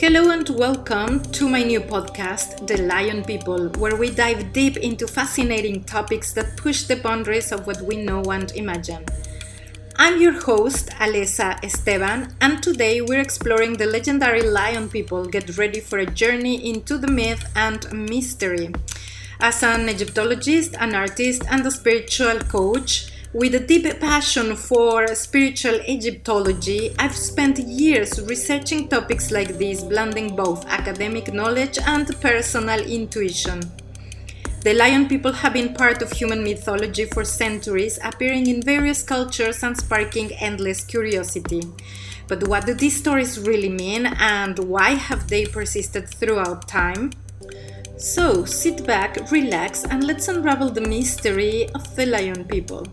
Hello and welcome to my new podcast, The Lion People, where we dive deep into fascinating topics that push the boundaries of what we know and imagine. I'm your host, Alessa Esteban, and today we're exploring the legendary lion people. Get ready for a journey into the myth and mystery. As an Egyptologist, an artist, and a spiritual coach, with a deep passion for spiritual Egyptology, I've spent years researching topics like these, blending both academic knowledge and personal intuition. The lion people have been part of human mythology for centuries, appearing in various cultures and sparking endless curiosity. But what do these stories really mean, and why have they persisted throughout time? So sit back, relax, and let's unravel the mystery of the lion people.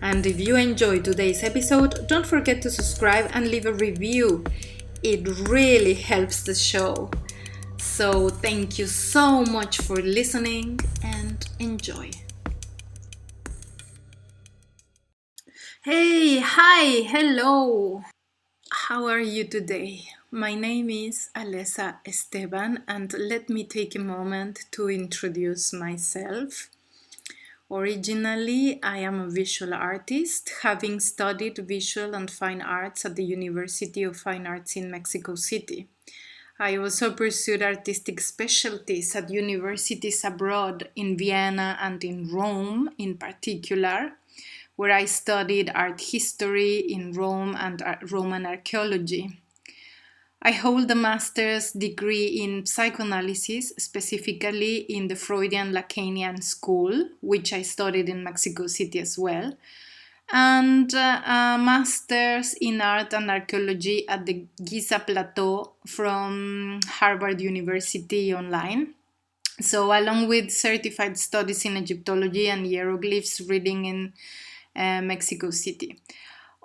And if you enjoyed today's episode, don't forget to subscribe and leave a review. It really helps the show. So thank you so much for listening and enjoy. Hey, hi, hello. How are you today? My name is Alessa Esteban, and let me take a moment to introduce myself. Originally, I am a visual artist, having studied visual and fine arts at the University of Fine Arts in Mexico City. I also pursued artistic specialties at universities abroad in Vienna and in Rome in particular, where I studied art history in Rome and Roman archaeology. I hold a master's degree in psychoanalysis, specifically in the Freudian Lacanian school, which I studied in Mexico City as well, and a master's in art and archaeology at the Giza Plateau from Harvard University online. So, along with certified studies in Egyptology and hieroglyphs reading in Mexico City.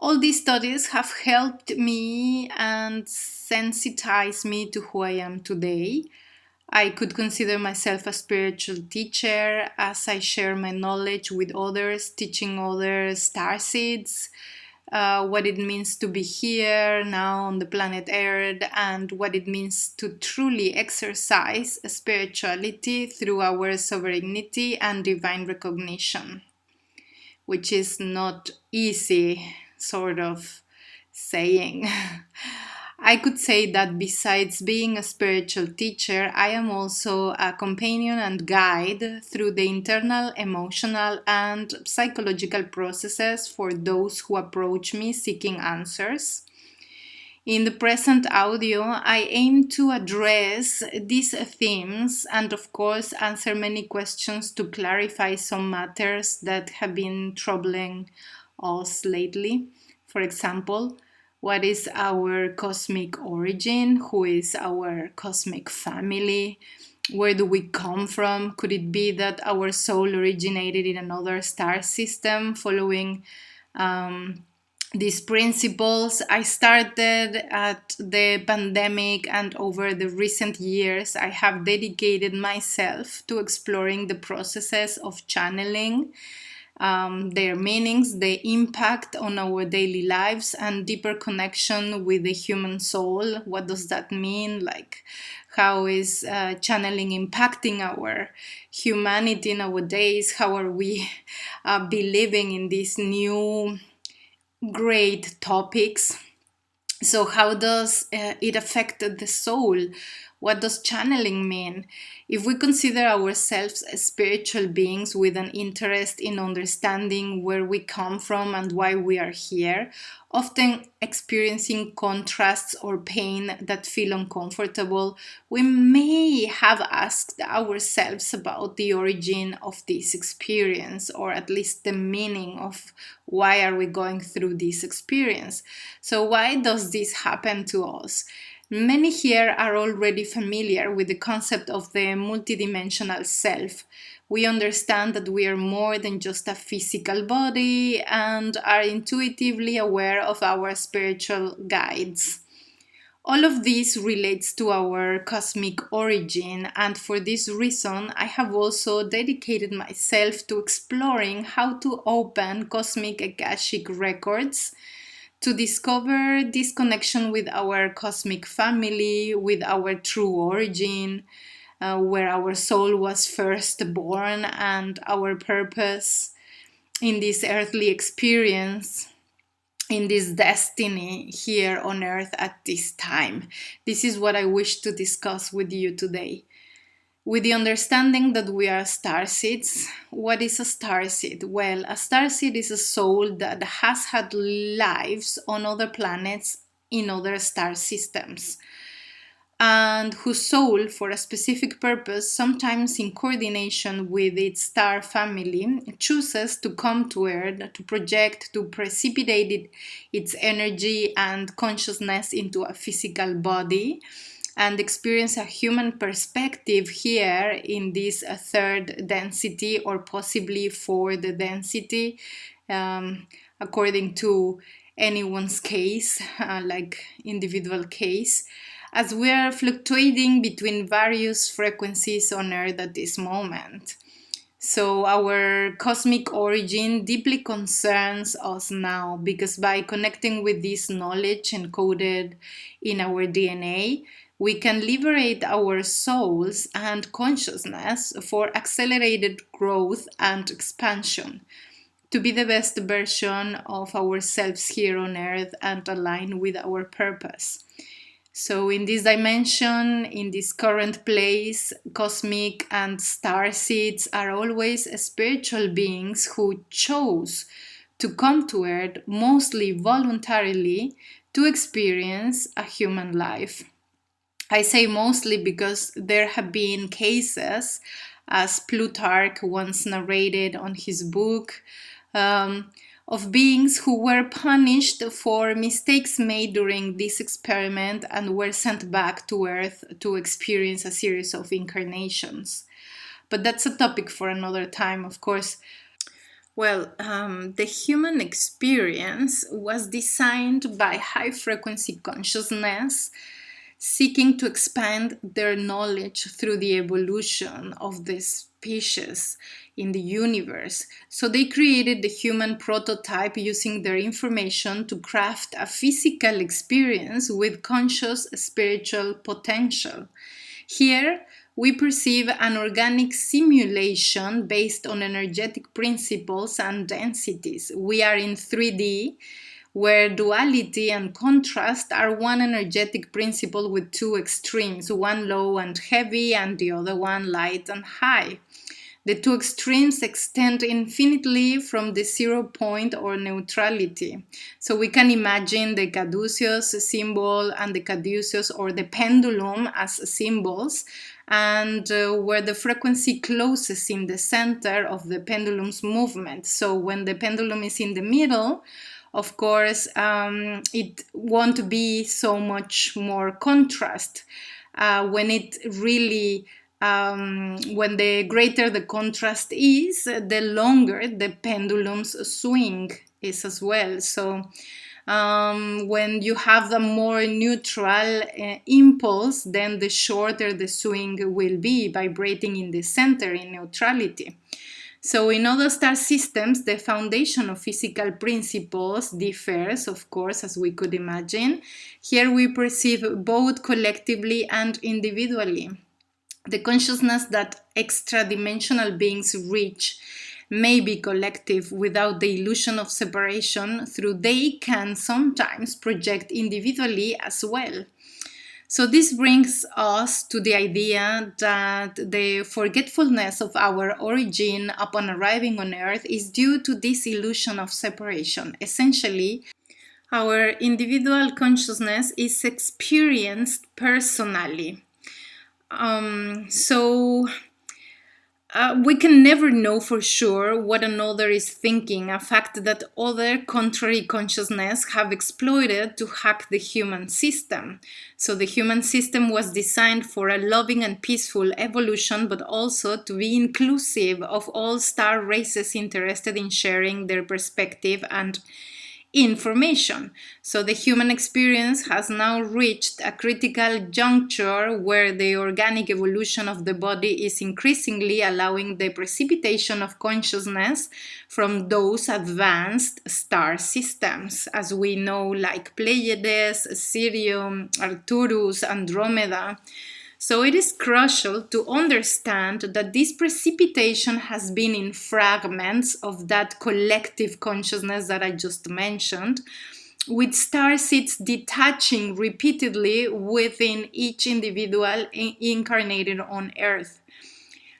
All these studies have helped me and sensitized me to who I am today. I could consider myself a spiritual teacher as I share my knowledge with others, teaching others starseeds, what it means to be here now on the planet Earth, and what it means to truly exercise spirituality through our sovereignty and divine recognition, which is not easy, sort of saying. I could say that besides being a spiritual teacher, I am also a companion and guide through the internal, emotional, and psychological processes for those who approach me seeking answers. In the present audio, I aim to address these themes and, of course, answer many questions to clarify some matters that have been troubling us lately. For example, what is our cosmic origin? Who is our cosmic family? Where do we come from? Could it be that our soul originated in another star system following these principles? I started at the pandemic, and over the recent years, I have dedicated myself to exploring the processes of channeling, their meanings, the impact on our daily lives, and deeper connection with the human soul. What does that mean? Like, how is channeling impacting our humanity nowadays? How are we believing in these new great topics? So how does it affect the soul? What does channeling mean? If we consider ourselves as spiritual beings with an interest in understanding where we come from and why we are here, often experiencing contrasts or pain that feel uncomfortable, we may have asked ourselves about the origin of this experience, or at least the meaning of why are we going through this experience. So why does this happen to us? Many here are already familiar with the concept of the multidimensional self. We understand that we are more than just a physical body and are intuitively aware of our spiritual guides. All of this relates to our cosmic origin, and for this reason, I have also dedicated myself to exploring how to open cosmic Akashic records to discover this connection with our cosmic family, with our true origin, where our soul was first born, and our purpose in this earthly experience, in this destiny here on earth at this time. This is what I wish to discuss with you today. With the understanding that we are starseeds. What is a starseed? Well, a starseed is a soul that has had lives on other planets in other star systems, and whose soul, for a specific purpose, sometimes in coordination with its star family, chooses to come to Earth to project, to precipitate its energy and consciousness into a physical body and experience a human perspective here in this third density, or possibly fourth density, according to anyone's case, like individual case, as we are fluctuating between various frequencies on Earth at this moment. So our cosmic origin deeply concerns us now, because by connecting with this knowledge encoded in our DNA, we can liberate our souls and consciousness for accelerated growth and expansion, to be the best version of ourselves here on Earth and align with our purpose. So in this dimension, in this current place, cosmic and star seeds are always spiritual beings who chose to come to Earth, mostly voluntarily, to experience a human life. I say mostly because there have been cases, as Plutarch once narrated on his book, of beings who were punished for mistakes made during this experiment and were sent back to Earth to experience a series of incarnations. But that's a topic for another time, of course. Well, the human experience was designed by high frequency consciousness seeking to expand their knowledge through the evolution of the species in the universe. So they created the human prototype using their information to craft a physical experience with conscious spiritual potential. Here, we perceive an organic simulation based on energetic principles and densities. We are in 3D, where duality and contrast are one energetic principle with two extremes, one low and heavy and the other one light and high. The two extremes extend infinitely from the 0 point or neutrality. So we can imagine the caduceus symbol and the caduceus or the pendulum as symbols, and where the frequency closes in the center of the pendulum's movement. So when the pendulum is in the middle, of course, it won't be so much more contrast. When it really when the greater the contrast is, the longer the pendulum's swing is as well. So when you have the more neutral impulse, then the shorter the swing will be, vibrating in the center in neutrality. So in other star systems, the foundation of physical principles differs, of course, as we could imagine. Here we perceive both collectively and individually. The consciousness that extradimensional beings reach may be collective without the illusion of separation, through they can sometimes project individually as well. So this brings us to the idea that the forgetfulness of our origin upon arriving on Earth is due to this illusion of separation. Essentially, our individual consciousness is experienced personally. We can never know for sure what another is thinking, a fact that other contrary consciousness have exploited to hack the human system. So the human system was designed for a loving and peaceful evolution, but also to be inclusive of all star races interested in sharing their perspective and information. So the human experience has now reached a critical juncture where the organic evolution of the body is increasingly allowing the precipitation of consciousness from those advanced star systems, as we know, like Pleiades, Sirius, Arcturus, Andromeda. So it is crucial to understand that this precipitation has been in fragments of that collective consciousness that I just mentioned, with star seeds detaching repeatedly within each individual incarnated on Earth.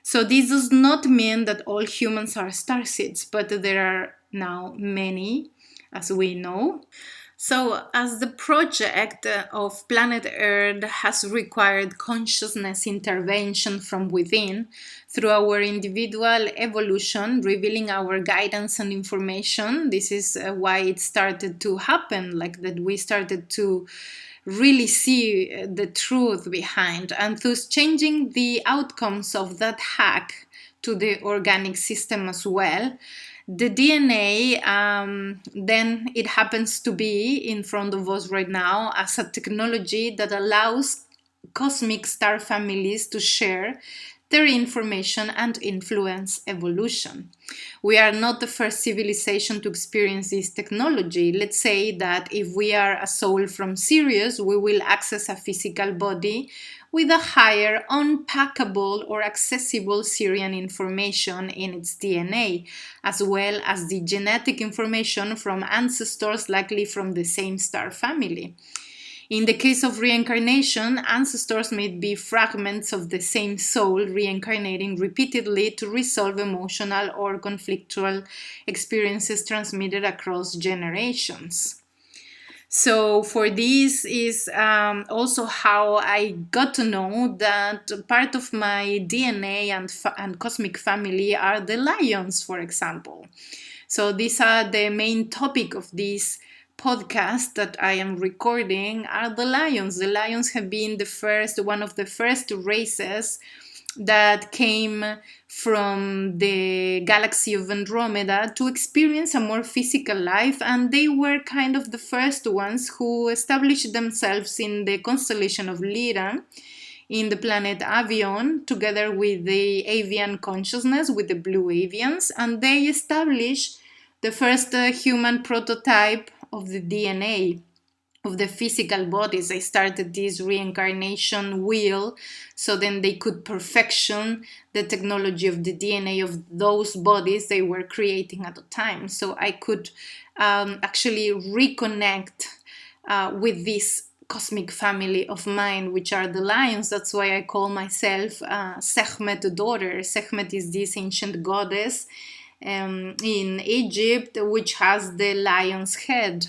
So this does not mean that all humans are star seeds, but there are now many, as we know. So, as the project of planet Earth has required consciousness intervention from within through our individual evolution, revealing our guidance and information, this is why it started to happen, like that we started to really see the truth behind, and thus changing the outcomes of that hack to the organic system as well. The DNA, then it happens to be in front of us right now as a technology that allows cosmic star families to share their information and influence evolution. We are not the first civilization to experience this technology. Let's say that if we are a soul from Sirius, we will access a physical body with a higher unpackable or accessible Sirian information in its DNA, as well as the genetic information from ancestors likely from the same star family. In the case of reincarnation, ancestors may be fragments of the same soul reincarnating repeatedly to resolve emotional or conflictual experiences transmitted across generations. So for this is also how I got to know that part of my DNA and cosmic family are the lions, for example. So these are the main topic of this podcast that I am recording are the lions. The lions have been one of the first races that came from the galaxy of Andromeda to experience a more physical life, and they were kind of the first ones who established themselves in the constellation of Lyra in the planet Avion, together with the avian consciousness, with the blue avians, and they established the first human prototype of the DNA of the physical bodies. They started this reincarnation wheel so then they could perfection the technology of the DNA of those bodies they were creating at the time. So I could actually reconnect with this cosmic family of mine, which are the lions. That's why I call myself Sekhmet daughter. Sekhmet is this ancient goddess in Egypt, which has the lion's head.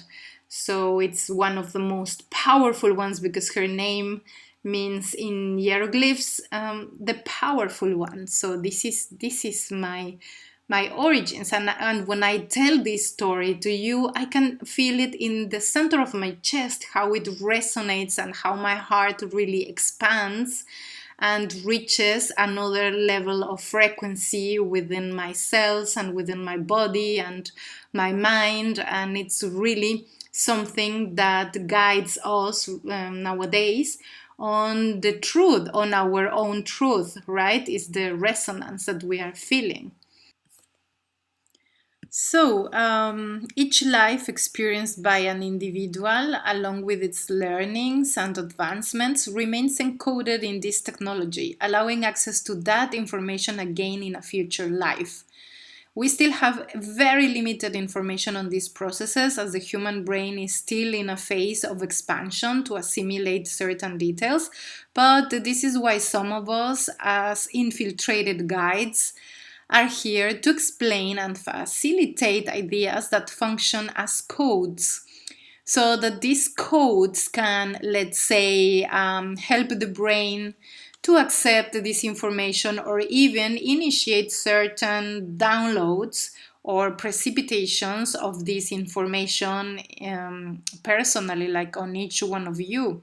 So it's one of the most powerful ones because her name means in hieroglyphs the powerful one. So this is my origins, and when I tell this story to you, I can feel it in the center of my chest, how it resonates and how my heart really expands and reaches another level of frequency within my cells and within my body and my mind. And it's really something that guides us nowadays on the truth, on our own truth, right? It's the resonance that we are feeling. So, each life experienced by an individual, along with its learnings and advancements, remains encoded in this technology, allowing access to that information again in a future life. We still have very limited information on these processes as the human brain is still in a phase of expansion to assimilate certain details, but this is why some of us, as infiltrated guides, are here to explain and facilitate ideas that function as codes so that these codes can, let's say, help the brain to accept this information or even initiate certain downloads or precipitations of this information personally, like on each one of you.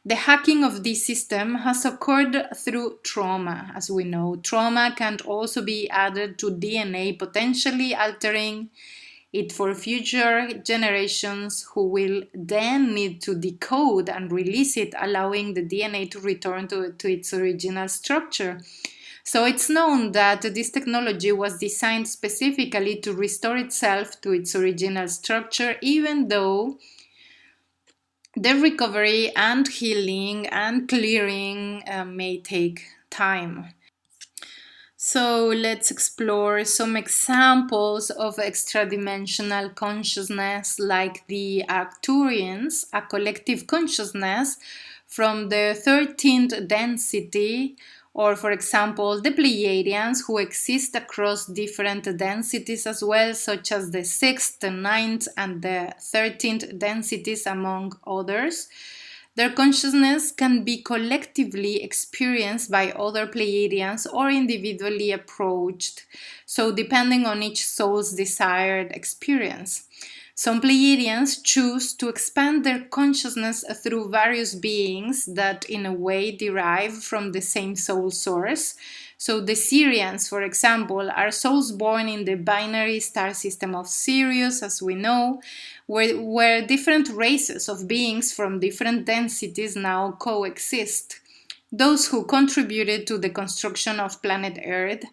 The hacking of this system has occurred through trauma, as we know. Trauma can also be added to DNA, potentially altering it for future generations who will then need to decode and release it, allowing the DNA to return to its original structure. So it's known that this technology was designed specifically to restore itself to its original structure, even though the recovery and healing and clearing may take time. So let's explore some examples of extradimensional consciousness, like the Arcturians, a collective consciousness from the 13th density, or for example, the Pleiadians, who exist across different densities as well, such as the 6th, the 9th, and the 13th densities, among others. Their consciousness can be collectively experienced by other Pleiadians or individually approached, so depending on each soul's desired experience. Some Pleiadians choose to expand their consciousness through various beings that in a way derive from the same soul source. So the Sirians, for example, are souls born in the binary star system of Sirius, as we know, where different races of beings from different densities now coexist. Those who contributed to the construction of planet Earth,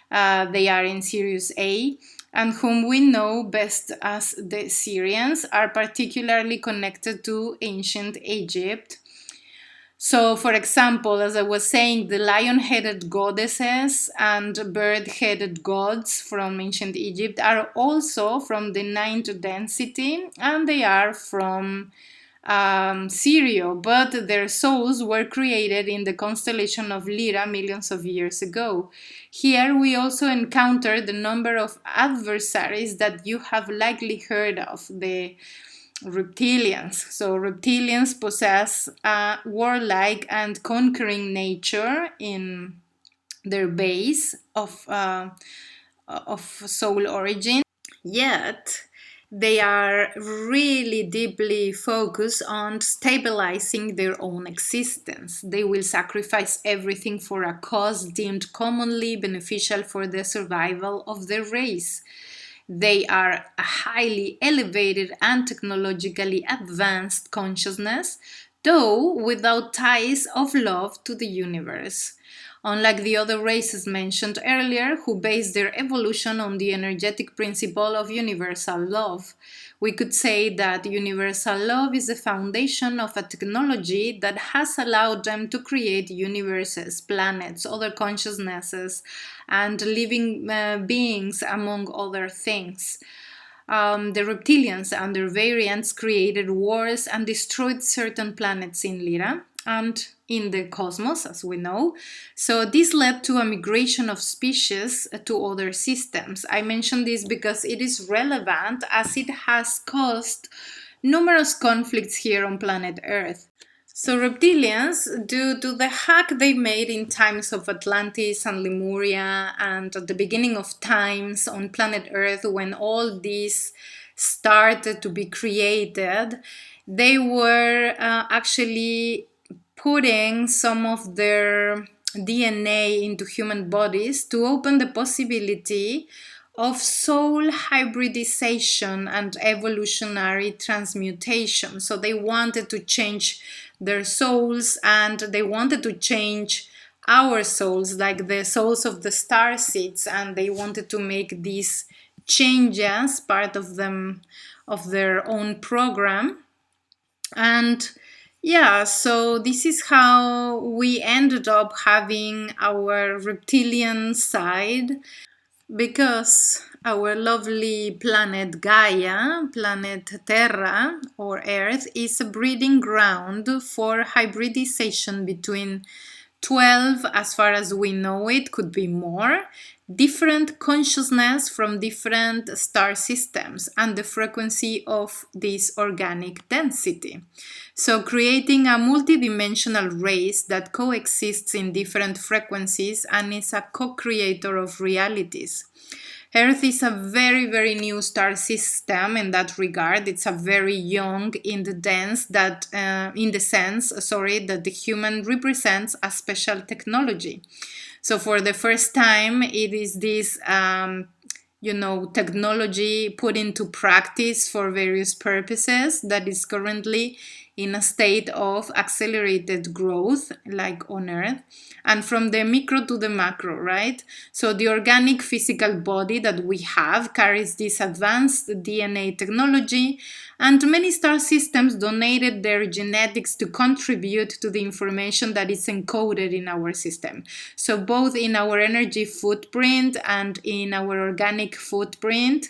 they are in Sirius A, and whom we know best as the Sirians, are particularly connected to ancient Egypt. So, for example, as I was saying, the lion-headed goddesses and bird-headed gods from ancient Egypt are also from the 9th density, and they are from Syria, but their souls were created in the constellation of Lyra millions of years ago. Here we also encounter the number of adversaries that you have likely heard of, the reptilians. So reptilians possess a warlike and conquering nature in their base of soul origin, yet they are really deeply focused on stabilizing their own existence. They will sacrifice everything for a cause deemed commonly beneficial for the survival of their race. They are a highly elevated and technologically advanced consciousness, though without ties of love to the universe. Unlike the other races mentioned earlier, who base their evolution on the energetic principle of universal love, we could say that universal love is the foundation of a technology that has allowed them to create universes, planets, other consciousnesses, and living beings, among other things. The reptilians and their variants created wars and destroyed certain planets in Lyra and in the cosmos, as we know. So this led to a migration of species to other systems. I mention this because it is relevant, as it has caused numerous conflicts here on planet Earth. So reptilians, due to the hack they made in times of Atlantis and Lemuria and at the beginning of times on planet Earth, when all these started to be created, they were actually putting some of their DNA into human bodies to open the possibility of soul hybridization and evolutionary transmutation. So they wanted to change their souls, and they wanted to change our souls, like the souls of the star seeds, and they wanted to make these changes part of them, of their own program. And yeah, so this is how we ended up having our reptilian side, because our lovely planet Gaia, planet Terra or Earth, is a breeding ground for hybridization between 12, as far as we know it, could be more, different consciousness from different star systems and the frequency of this organic density. So creating a multidimensional race that coexists in different frequencies and is a co-creator of realities. Earth is a very, very new star system in that regard. It's a very young in the sense that the human represents a special technology. So for the first time, it is this technology put into practice for various purposes that is currently in a state of accelerated growth, like on Earth, and from the micro to the macro, right? So the organic physical body that we have carries this advanced DNA technology, and many star systems donated their genetics to contribute to the information that is encoded in our system. So both in our energy footprint and in our organic footprint,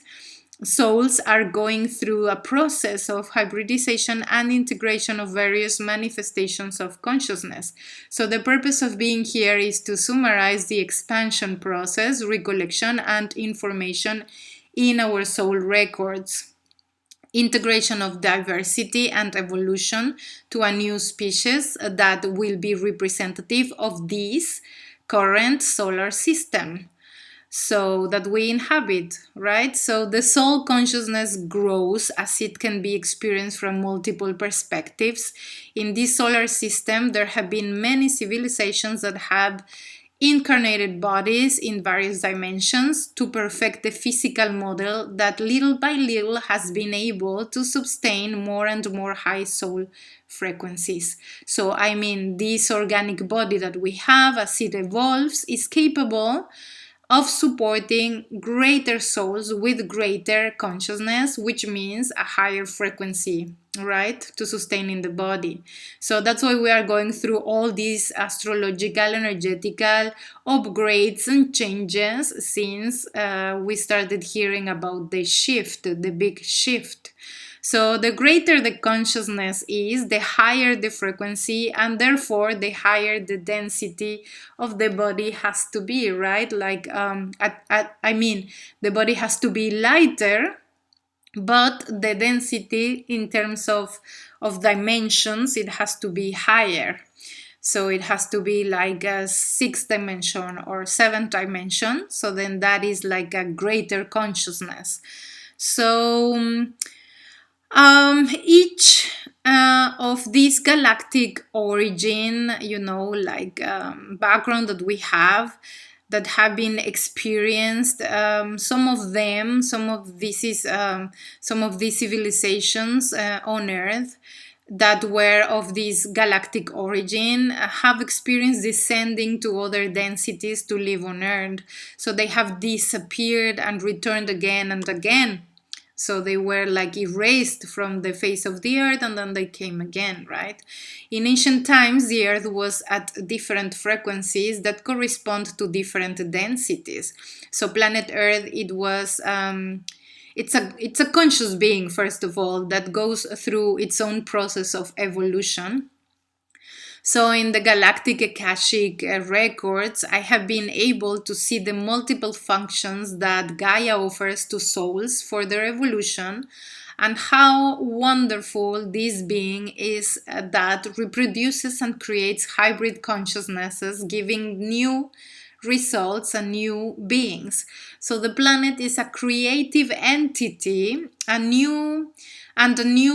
souls are going through a process of hybridization and integration of various manifestations of consciousness. So the purpose of being here is to summarize the expansion process, recollection, and information in our soul records. Integration of diversity and evolution to a new species that will be representative of this current solar system, so that we inhabit, right? So the soul consciousness grows as it can be experienced from multiple perspectives. In this solar system, there have been many civilizations that have incarnated bodies in various dimensions to perfect the physical model that little by little has been able to sustain more and more high soul frequencies. So, this organic body that we have as it evolves is capable of supporting greater souls with greater consciousness, which means a higher frequency, right, to sustain in the body. So that's why we are going through all these astrological, energetical upgrades and changes since we started hearing about the shift, the big shift. So the greater the consciousness is, the higher the frequency, and therefore the higher the density of the body has to be, right? The body has to be lighter, but the density in terms of dimensions, it has to be higher. So it has to be like a 6th dimension or 7th dimension. So then that is like a greater consciousness. So each of this galactic origin, background that we have, that have been experienced, some of these civilizations on Earth that were of this galactic origin have experienced descending to other densities to live on Earth. So they have disappeared and returned again and again. So they were like erased from the face of the earth, and then they came again, right? In ancient times, the earth was at different frequencies that correspond to different densities. So planet Earth, it was it's a conscious being, first of all, that goes through its own process of evolution. So in the galactic Akashic records, I have been able to see the multiple functions that Gaia offers to souls for their evolution, and how wonderful this being is that reproduces and creates hybrid consciousnesses, giving new results and new beings. So the planet is a creative entity, a new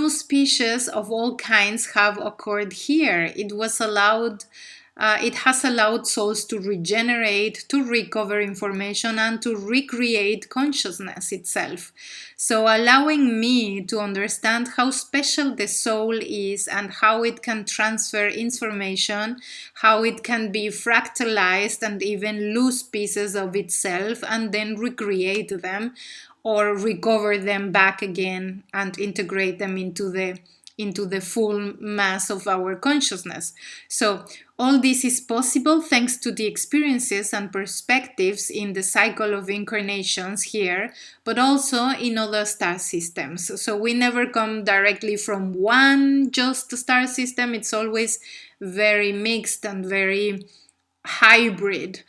species of all kinds have occurred here. It has allowed souls to regenerate, to recover information, and to recreate consciousness itself. So allowing me to understand how special the soul is and how it can transfer information, how it can be fractalized and even lose pieces of itself and then recreate them, or recover them back again and integrate them into the full mass of our consciousness. So all this is possible thanks to the experiences and perspectives in the cycle of incarnations here, but also in other star systems. So we never come directly from one just star system. It's always very mixed and very hybrid.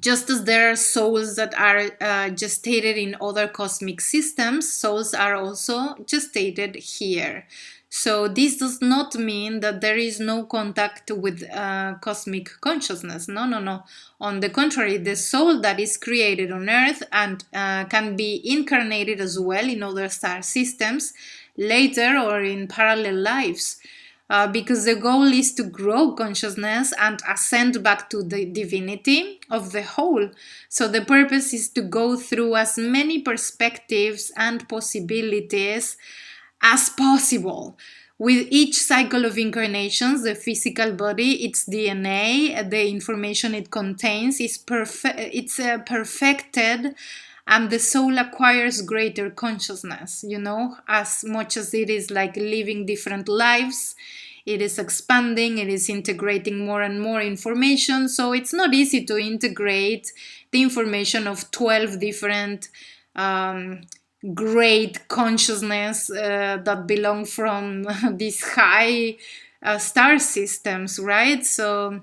Just as there are souls that are gestated in other cosmic systems, souls are also gestated here. So this does not mean that there is no contact with cosmic consciousness. No. On the contrary, the soul that is created on Earth and can be incarnated as well in other star systems later or in parallel lives. because the goal is to grow consciousness and ascend back to the divinity of the whole. So the purpose is to go through as many perspectives and possibilities as possible. With each cycle of incarnations, the physical body, its DNA, the information it contains is perfected, and the soul acquires greater consciousness, as much as it is like living different lives. It is expanding, it is integrating more and more information. So it's not easy to integrate the information of 12 different great consciousness that belong from these high star systems, right? So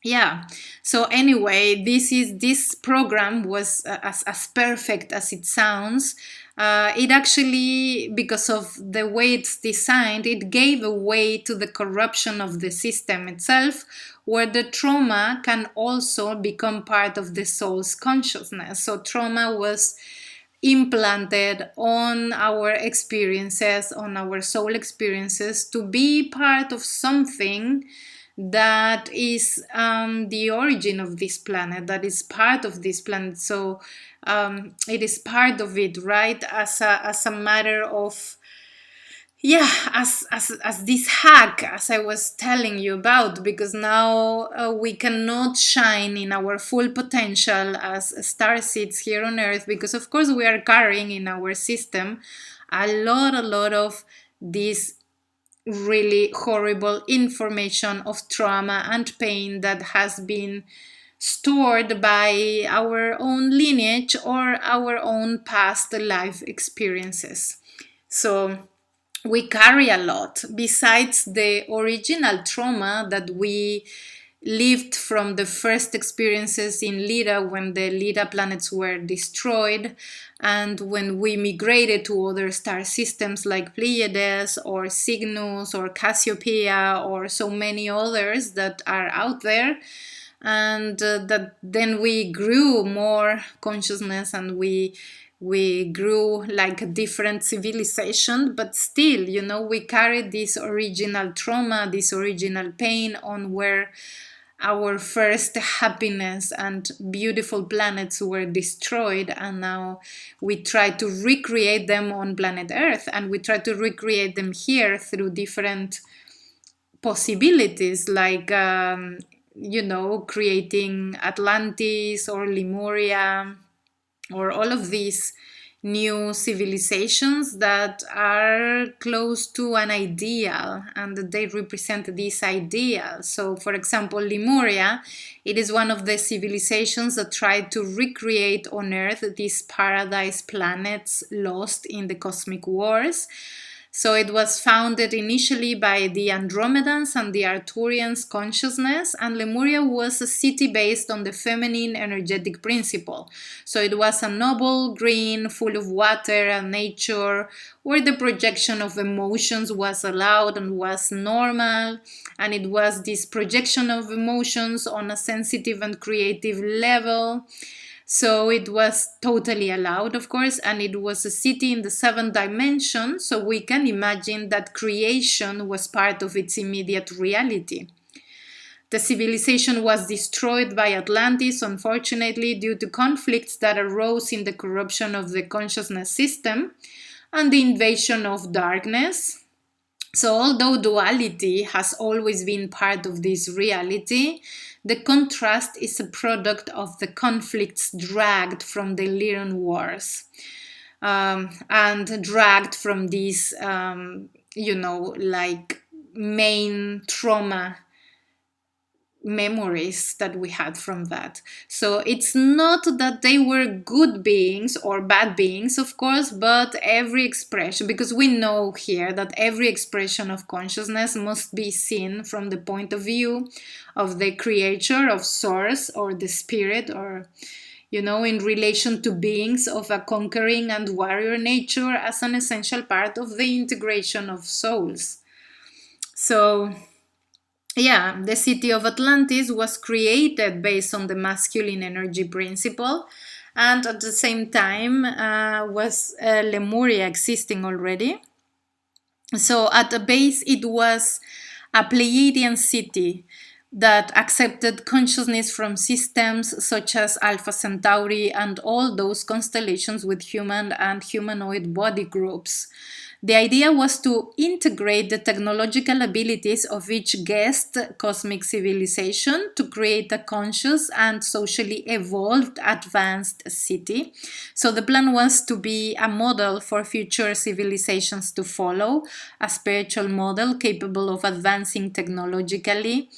yeah. So anyway, this program was as perfect as it sounds. It actually, because of the way it's designed, it gave a way to the corruption of the system itself, where the trauma can also become part of the soul's consciousness. So trauma was implanted on our experiences, on our soul experiences, to be part of something that is the origin of this planet, that is part of this planet. So it is part of it, right? As a matter of, yeah, as this hack, as I was telling you about, because now we cannot shine in our full potential as star seeds here on Earth, because of course we are carrying in our system a lot of this really horrible information of trauma and pain that has been stored by our own lineage or our own past life experiences. So we carry a lot besides the original trauma that we lived from the first experiences in Lyra, when the Lyra planets were destroyed, and when we migrated to other star systems like Pleiades or Cygnus or Cassiopeia or so many others that are out there. And that then we grew more consciousness, and we grew like a different civilization, but still, we carry this original trauma, this original pain on where our first happiness and beautiful planets were destroyed, and now we try to recreate them on planet Earth, and we try to recreate them here through different possibilities, like creating Atlantis or Lemuria, or all of these new civilizations that are close to an ideal, and they represent this ideal. So, for example, Lemuria, it is one of the civilizations that tried to recreate on Earth these paradise planets lost in the cosmic wars. So it was founded initially by the Andromedans and the Arcturians' consciousness, and Lemuria was a city based on the feminine energetic principle. So it was a noble green, full of water and nature, where the projection of emotions was allowed and was normal, and it was this projection of emotions on a sensitive and creative level. So it was totally allowed, of course, and it was a city in the 7th dimension, so we can imagine that creation was part of its immediate reality. The civilization was destroyed by Atlantis, unfortunately, due to conflicts that arose in the corruption of the consciousness system and the invasion of darkness. So although duality has always been part of this reality, the contrast is a product of the conflicts dragged from the Lyran wars, and dragged from these, like main trauma memories that we had from that. So it's not that they were good beings or bad beings, of course, but every expression, because we know here that every expression of consciousness must be seen from the point of view of the creator, of source, or the spirit, or in relation to beings of a conquering and warrior nature as an essential part of the integration of souls. So yeah, the city of Atlantis was created based on the masculine energy principle, and at the same time was Lemuria existing already. So at the base, it was a Pleiadian city that accepted consciousness from systems such as Alpha Centauri and all those constellations with human and humanoid body groups. The idea was to integrate the technological abilities of each guest cosmic civilization to create a conscious and socially evolved advanced city. So the plan was to be a model for future civilizations to follow, a spiritual model capable of advancing technologically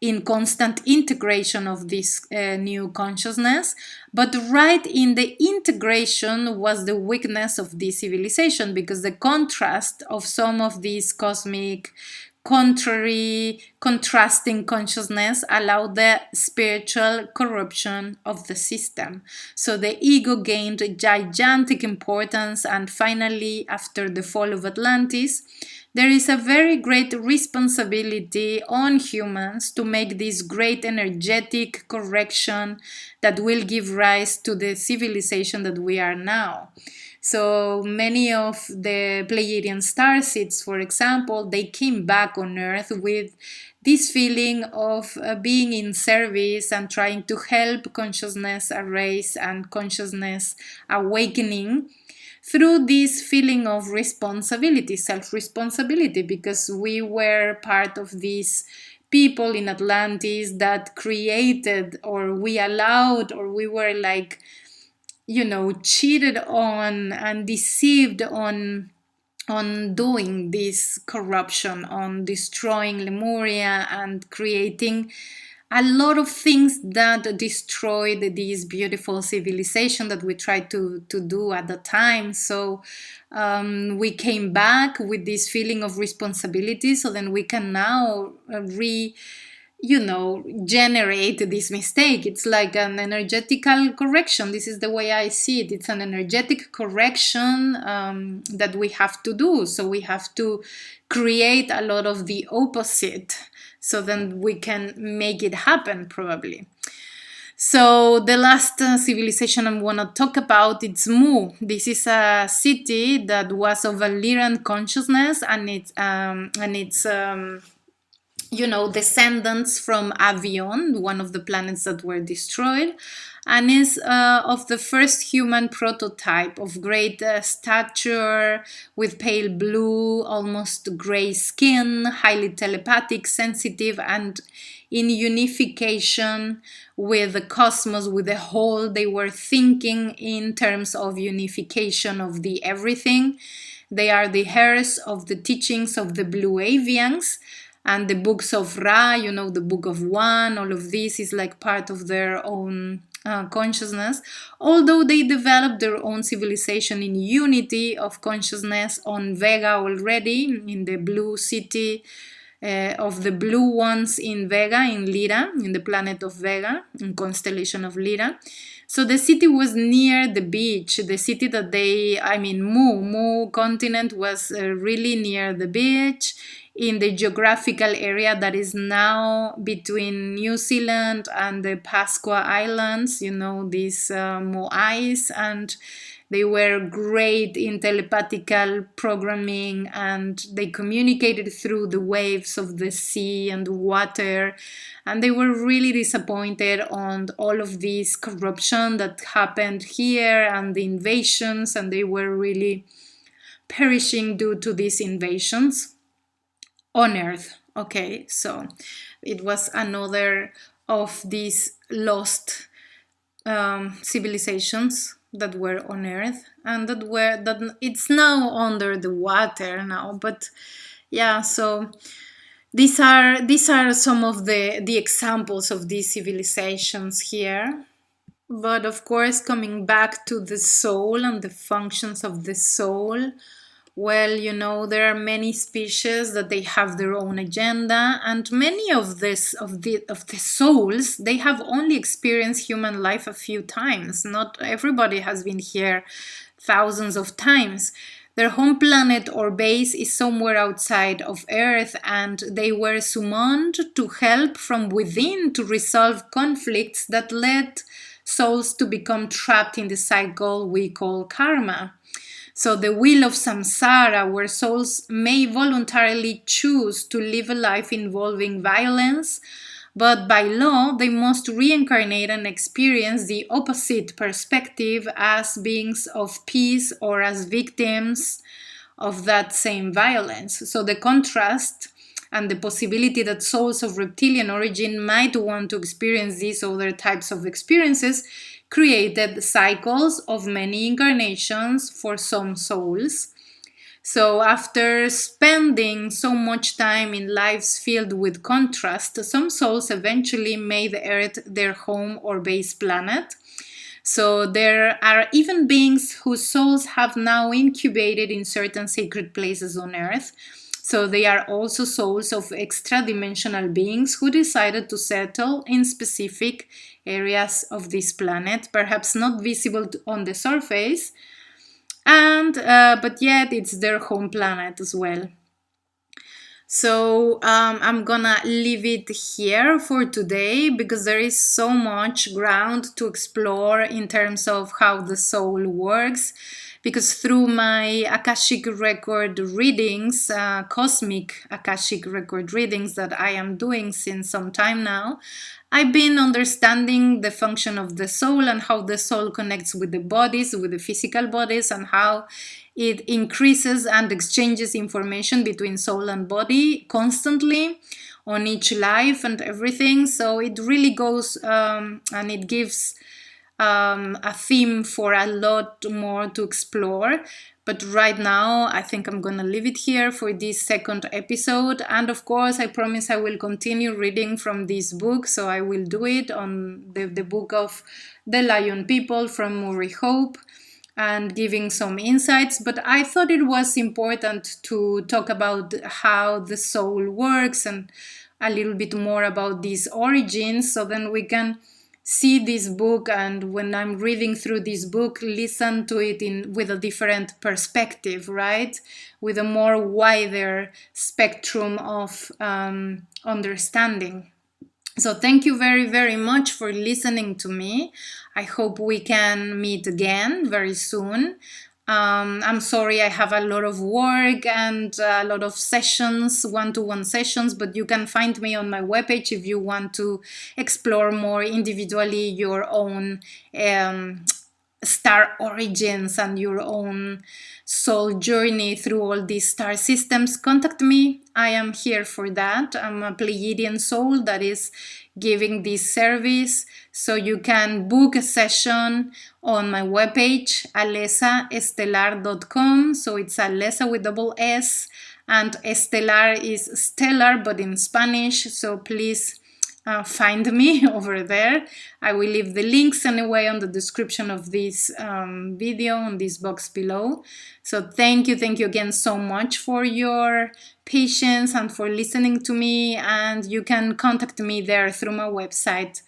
in constant integration of this new consciousness. But right in the integration was the weakness of this civilization, because the contrast of some of these cosmic contrasting consciousness allowed the spiritual corruption of the system. So the ego gained gigantic importance, and finally, after the fall of Atlantis, there is a very great responsibility on humans to make this great energetic correction that will give rise to the civilization that we are now. So many of the Pleiadian star seeds, for example, they came back on Earth with this feeling of being in service and trying to help consciousness arise and consciousness awakening through this feeling of responsibility, self-responsibility, because we were part of these people in Atlantis that created, or we allowed, or we were like, cheated on and deceived on doing this corruption, on destroying Lemuria and creating a lot of things that destroyed this beautiful civilization that we tried to do at the time. So we came back with this feeling of responsibility, so then we can now generate this mistake. It's like an energetical correction. This is the way I see it. It's an energetic correction that we have to do. So we have to create a lot of the opposite, so then we can make it happen, probably. So the last civilization I want to talk about, it's Mu. This is a city that was of a Lyran consciousness, and it's descendants from Avion, one of the planets that were destroyed, and is of the first human prototype of great stature, with pale blue, almost gray skin, highly telepathic, sensitive, and in unification with the cosmos, with the whole. They were thinking in terms of unification of the everything. They are the heirs of the teachings of the Blue Avians, and the books of Ra, the Book of One, all of this is like part of their own consciousness, although they developed their own civilization in unity of consciousness on Vega already, in the blue city of the blue ones in Vega, in Lyra, in the planet of Vega, in constellation of Lyra. So the city was near the beach. The city that Mu continent was really near the beach, in the geographical area that is now between New Zealand and the Pasqua Islands, these Moais, and they were great in telepathical programming, and they communicated through the waves of the sea and the water, and they were really disappointed on all of this corruption that happened here and the invasions, and they were really perishing due to these invasions on Earth. Okay, so it was another of these lost civilizations that were on Earth, and that it's now under the water now. But yeah, so these are some of the examples of these civilizations here. But of course, coming back to the soul and the functions of the soul, well, there are many species that they have their own agenda, and many of the souls, they have only experienced human life a few times. Not everybody has been here thousands of times. Their home planet or base is somewhere outside of Earth, and they were summoned to help from within to resolve conflicts that led souls to become trapped in the cycle we call karma. So the Wheel of Samsara, where souls may voluntarily choose to live a life involving violence, but by law they must reincarnate and experience the opposite perspective as beings of peace or as victims of that same violence. So the contrast and the possibility that souls of reptilian origin might want to experience these other types of experiences created cycles of many incarnations for some souls. So after spending so much time in lives filled with contrast, some souls eventually made Earth their home or base planet. So there are even beings whose souls have now incubated in certain sacred places on Earth. So they are also souls of extradimensional beings who decided to settle in specific areas of this planet, perhaps not visible on the surface, and but yet it's their home planet as well. So I'm gonna leave it here for today because there is so much ground to explore in terms of how the soul works. Because through my Akashic record readings, cosmic Akashic record readings that I am doing since some time now, I've been understanding the function of the soul and how the soul connects with the bodies, with the physical bodies, and how it increases and exchanges information between soul and body constantly on each life and everything. So it really goes and it gives a theme for a lot more to explore. But right now, I think I'm gonna leave it here for this second episode. And of course, I promise I will continue reading from this book. So I will do it on the book of The Lion People from Murray Hope and giving some insights. But I thought it was important to talk about how the soul works and a little bit more about these origins, so then we can see this book, and when I'm reading through this book, listen to it with a different perspective, right? With a more wider spectrum of understanding. So thank you very, very much for listening to me. I hope we can meet again very soon. I'm sorry I have a lot of work and a lot of sessions, one-to-one sessions, but you can find me on my webpage if you want to explore more individually your own star origins and your own soul journey through all these star systems. Contact me. I am here for that. I'm a Pleiadian soul that is giving this service. So you can book a session on my webpage, alessaestelar.com. So it's Alessa with double S, and Estelar is stellar, but in Spanish. So please find me over there. I will leave the links anyway on the description of this video, on this box below. So thank you again so much for your patience and for listening to me, and you can contact me there through my website.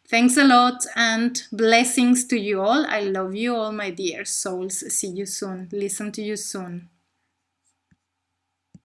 Thanks a lot and blessings to you all. I love you all, my dear souls. See you soon. Listen to you soon.